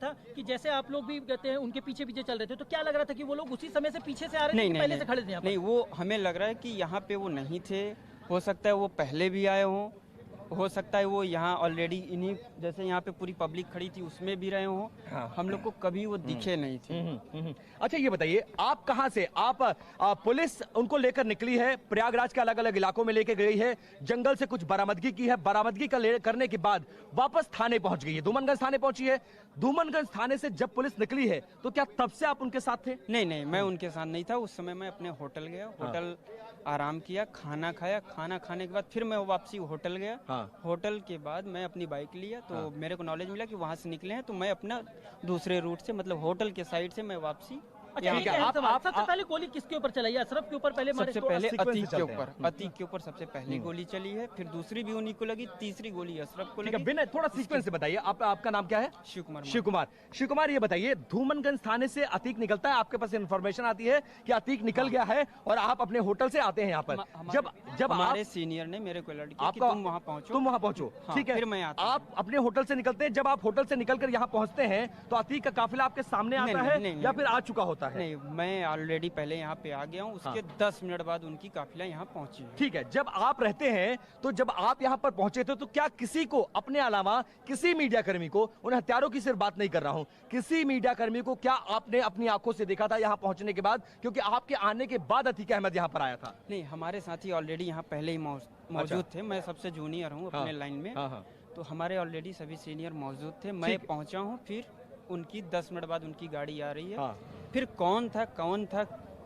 था कि जैसे आप लोग भी कहते हैं उनके पीछे पीछे चल रहे थे, तो क्या लग रहा था कि वो लोग उसी समय से पीछे से आ रहे थे, नहीं कि नहीं पहले नहीं, से खड़े थे यहाँ पर? नहीं, वो हमें लग रहा है कि यहाँ पे वो नहीं थे, हो सकता है वो पहले भी आए हों, हो सकता है वो यहाँ ऑलरेडी इन्हीं जैसे यहाँ पे पूरी पब्लिक खड़ी थी उसमें भी रहे हों। हाँ। हम लोग को कभी वो दिखे नहीं थे। अच्छा ये बताइए, आप कहां से, आप पुलिस उनको लेकर निकली है, प्रयागराज के अलग अलग इलाकों में लेके गई है, जंगल से कुछ बरामदगी की है, बरामदगी करने के बाद वापस थाने पहुंच गई है, धूमनगंज थाने पहुंची है। धूमनगंज थाने से जब पुलिस निकली है तो क्या तब से आप उनके साथ थे? नहीं नहीं, मैं उनके साथ नहीं था। उस समय मैं अपने होटल गया, होटल आराम किया, खाना खाया, खाना खाने के बाद फिर मैं वापसी होटल गया। होटल के बाद मैं अपनी बाइक लिया, तो मेरे को नॉलेज मिला कि वहां से निकले हैं, तो मैं अपना दूसरे रूट से मतलब होटल के साइड से मैं वापसी। अच्छा, ठीक है, आप सबसे पहले गोली किसके ऊपर चलाई? अशरफ के ऊपर पहले? सबसे पहले अतीक के ऊपर, अतीक के ऊपर सबसे पहली गोली चली है, फिर दूसरी भी उन्हीं को लगी, तीसरी गोली अशरफ को लगी। बिना थोड़ा सीक्वेंस से बताइए, आपका नाम क्या है? शिव कुमार। शिव कुमार। शिव कुमार, ये बताइए, धूमनगंज थाने से अतीक निकलता है, आपके पास इन्फॉर्मेशन आती है कि अतीक निकल गया है और आप अपने होटल से आते हैं यहाँ पर। जब हमारे सीनियर ने मेरे को अलर्ट किया कि तुम वहाँ पहुँचो, ठीक है, फिर मैं आता। आप अपने होटल से निकलते हैं, जब आप होटल से निकलकर यहाँ पहुँचते हैं तो अतीक का काफिला आपके सामने आता है या फिर आ चुका होता है? नहीं, मैं ऑलरेडी पहले यहाँ पे आ गया हूँ, उसके 10 मिनट बाद उनकी काफिला यहाँ पहुंची है। ठीक है, जब आप रहते हैं तो जब आप यहाँ पर पहुंचे थे तो क्या किसी को अपने अलावा, किसी मीडिया कर्मी को, उन हत्यारों की सिर्फ बात नहीं कर रहा हूँ, किसी मीडिया कर्मी को क्या आपने अपनी आंखों से देखा था यहाँ पहुंचने के बाद? क्योंकि आपके आने के बाद अतीक अहमद यहाँ पर आया था। नहीं, हमारे साथी ऑलरेडी यहाँ पहले ही मौजूद थे। मैं सबसे जूनियर हूँ अपने लाइन में, तो हमारे ऑलरेडी सभी सीनियर मौजूद थे। मैं पहुंचा हूँ, फिर उनकी 10 मिनट बाद उनकी गाड़ी आ रही है। फिर कौन था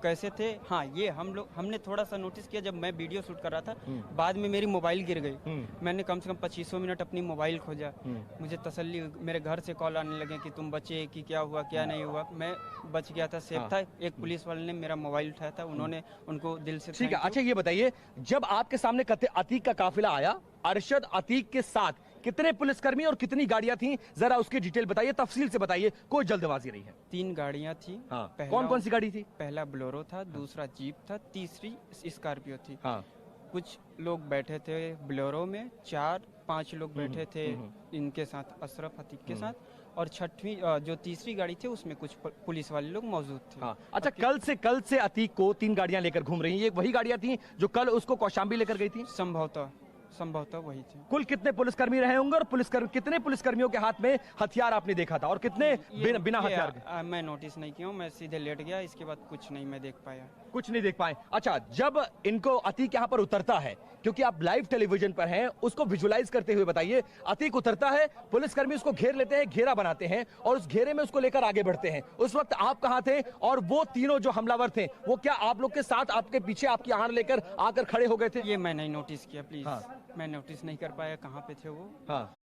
कैसे थे, हाँ, ये हमने थोड़ा सा नोटिस किया जब मैं वीडियो शूट कर रहा था। बाद में मेरी मोबाइल गिर गई, मैंने कम से कम 2500 मिनट अपनी मोबाइल खोजा। मुझे तसल्ली, मेरे घर से कॉल आने लगे कि तुम बचे, कि क्या हुआ क्या नहीं हुआ। मैं बच गया था, सेफ था। एक पुलिस वाले ने मेरा मोबाइल उठाया था, उन्होंने उनको दिल से। ठीक है, अच्छा ये बताइए, जब आपके सामने अतीक का काफिला आया, अरशद अतीक के साथ कितने पुलिसकर्मी और कितनी गाड़ियां थी, जरा उसकी डिटेल बताइए, तफसील से बताइए, कोई जल्दबाजी नहीं है। 3 गाड़ियां थी। कौन कौन सी गाड़ी थी? पहला बोलेरो था, दूसरा जीप था, तीसरी स्कॉर्पियो थी। कुछ लोग बैठे थे बोलेरो में, 4-5 लोग बैठे थे इनके साथ, अशरफ अतीक के साथ, और छठवीं जो तीसरी गाड़ी थी उसमें कुछ पुलिस वाले लोग मौजूद थे। अच्छा, कल से अतीक को 3 गाड़ियां लेकर घूम रही हैं, ये वही गाड़ियां थी जो कल उसको कौशाम्बी लेकर गई थी? संभवतः वही थे। कुल कितने पुलिसकर्मी रहे होंगे और कितने पुलिसकर्मियों के हाथ में हथियार आपने देखा था और कितने बिना हथियार के? मैं नोटिस नहीं किया हूं, मैं सीधे लेट गया, इसके बाद कुछ नहीं मैं देख पाया। कुछ नहीं देख पाए। अच्छा, जब इनको अतीक यहाँ पर उतरता है, क्योंकि आप लाइव टेलीविजन पर हैं, उसको विजुलाइज करते हुए बताइए, अतीक उतरता है, पुलिसकर्मी उसको घेर लेते हैं, घेरा बनाते हैं और उस घेरे में उसको लेकर आगे बढ़ते हैं। उस वक्त आप कहाँ थे और वो तीनों जो हमलावर थे वो क्या आप लोग के साथ, आपके पीछे आपकी आड़ लेकर आकर खड़े हो गए थे? ये मैं नहीं नोटिस किया, प्लीज। मैं नोटिस नहीं कर पाया कहाँ पे थे वो।